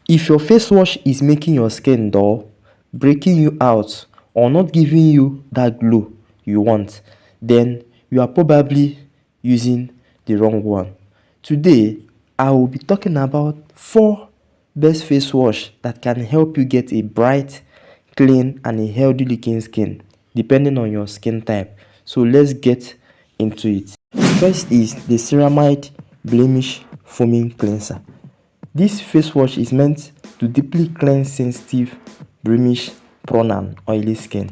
If your face wash is making your skin dull, breaking you out, or not giving you that glow you want, then you are probably using the wrong one. Today, I will be talking about 4 best face wash that can help you get a bright, clean, and a healthy looking skin, depending on your skin type. So let's get into it. First is the Ceramide Blemish Foaming Cleanser. This face wash is meant to deeply cleanse sensitive, blemish, prone, and oily skin.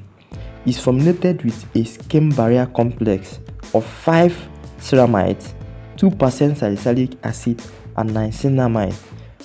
It's formulated with a skin barrier complex of 5 ceramides, 2% salicylic acid, and niacinamide.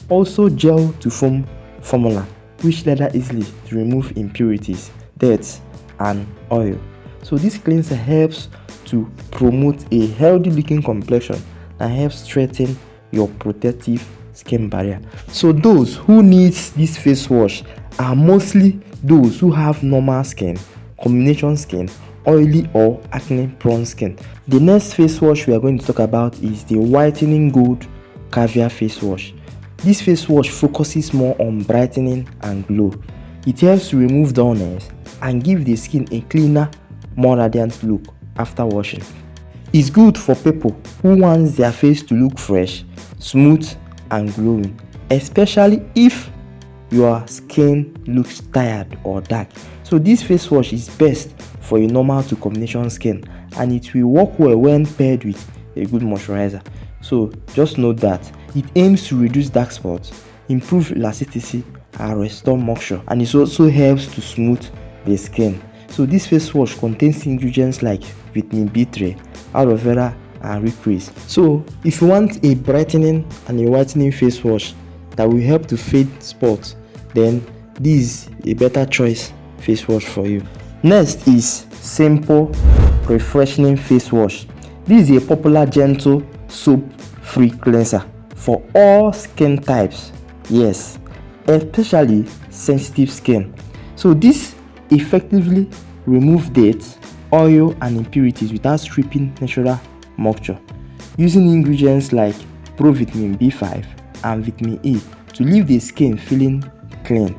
Also gel to foam formula, which lather easily to remove impurities, dirt, and oil. So this cleanser helps to promote a healthy looking complexion and helps strengthen your protective skin barrier. So those who need this face wash are mostly those who have normal skin, combination skin, oily or acne prone skin. The next face wash we are going to talk about is the Whitening Gold Caviar face wash. This face wash focuses more on brightening and glow. It helps to remove dullness and give the skin a cleaner, more radiant look after washing. It's good for people who want their face to look fresh, smooth, and glowing, especially if your skin looks tired or dark. So this face wash is best for a normal to combination skin, and it will work well when paired with a good moisturizer. So just note that it aims to reduce dark spots, improve elasticity, and restore moisture, and it also helps to smooth the skin. So this face wash contains ingredients like vitamin B3, aloe vera, and recrease. So if you want a brightening and a whitening face wash that will help to fade spots, then this is a better choice face wash for you. Next is simple refreshing face wash. This is a popular gentle soap free cleanser for all skin types, yes, especially sensitive skin. So this effectively removes dirt, oil, and impurities without stripping natural moisture, using ingredients like provitamin B5 and vitamin E to leave the skin feeling clean,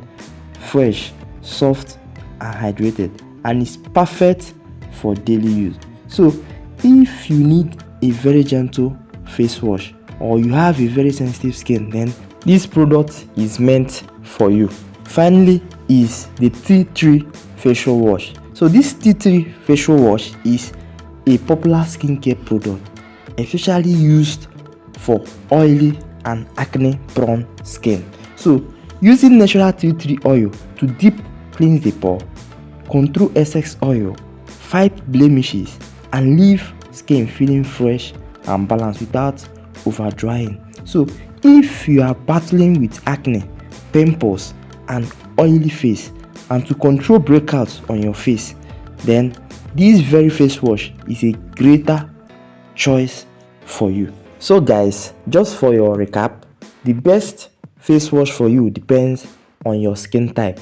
fresh, soft, and hydrated, and is perfect for daily use. So if you need a very gentle face wash or you have a very sensitive skin, then this product is meant for you. Finally is the tea tree facial wash. So this tea tree facial wash is a popular skincare product, especially used for oily and acne prone skin. So using natural tea tree oil to deep cleanse the pore, control excess oil, fight blemishes, and leave skin feeling fresh and balanced without over drying. So if you are battling with acne, pimples, and oily face, and to control breakouts on your face, then this very face wash is a greater choice for you. So guys, just for your recap, the best face wash for you depends on your skin type.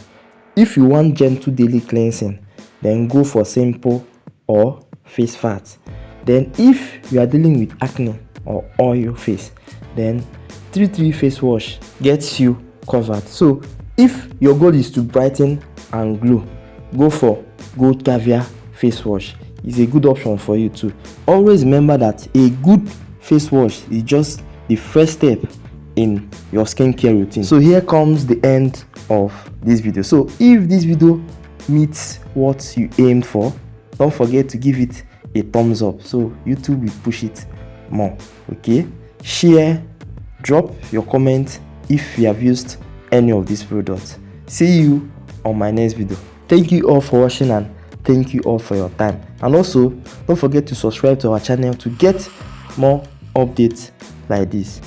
If you want gentle daily cleansing, then go for simple or face fat. Then if you are dealing with acne or oil face, then tea tree face wash gets you covered. So if your goal is to brighten and glow, go for Gold Caviar face wash. It's a good option for you too. Always remember that a good face wash is just the first step in your skincare routine. So here comes the end of this video. So if this video meets what you aimed for, don't forget to give it a thumbs up so YouTube will push it more. Okay, share, drop your comment if you have used any of these products. See you on my next video. Thank you all for watching, and thank you all for your time. And also don't forget to subscribe to our channel to get more updates like this.